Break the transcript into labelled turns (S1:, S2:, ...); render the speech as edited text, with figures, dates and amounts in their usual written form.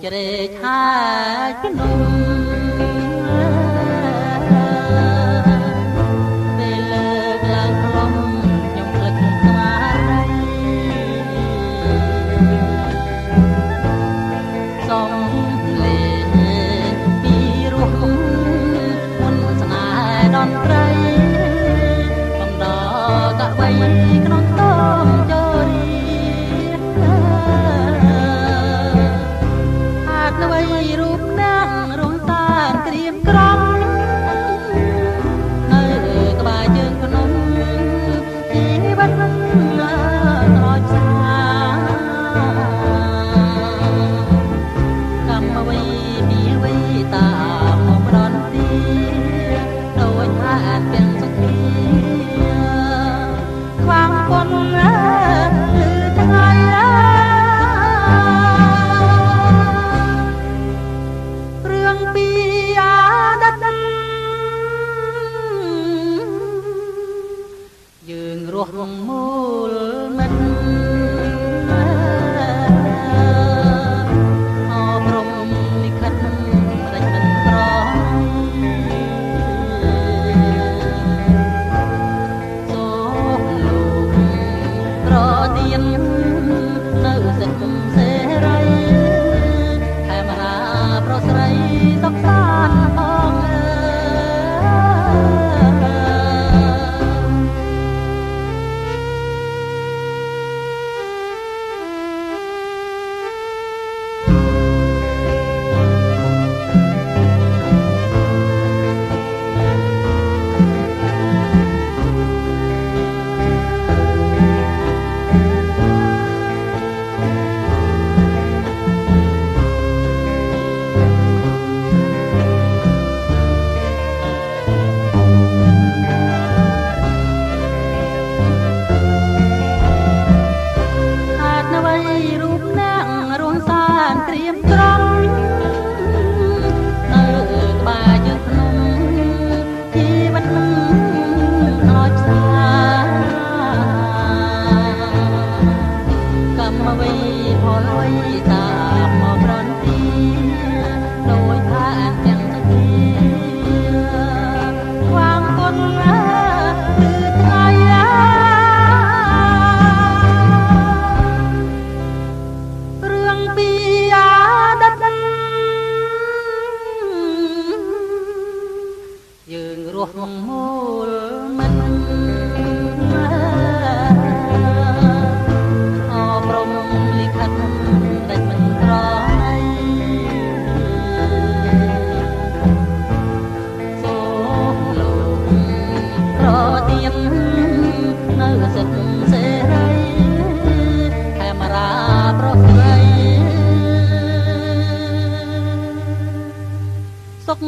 S1: ជ្រែកហាជំនុំពេលលើកឡើងខ្លំខ្ញុំភ្លេចស្មារតីសំលេងពីរស់មុនស្នេហ៍ដនត្រីកំដរកវៃក្នុងតមជរីអ្វីរូបណាំរងតានក្រៀមក្រំនៅក្បែរជើងភ្នំជីវិតនឹងស្រោចផ្សាកម្មអ្វីពីអ្វីតាមមករនទីដូចថាទាំងសុខីខ្វាំងប៉ុនលើថ្ងៃពីអាដិតយើងរស់រងមូលមិនអបរំលិខិតមិនដាច់មិនក្រសូមលោកប្រទៀននៅសិទ្ធិសេរីខេមរាប្រស្រីសុខសាន្តផងក្រៀមក្រំនៅក្បែរជើងភ្នំជីវិតនឹងខ្លោចផ្សាកម្មអ្វីផលអ្វីតាមមកប្រន់ទីដោយថាទាំងសុខីខ្វាំងគុណគឺថ្ងៃរឿងពីយើងរស់មូលមិនអបរំលិខិតដាច់មិនក្រសូមលោកប្រទៀននៅសិទ្ធិសេរីខេមរាប្រស្រីសុខ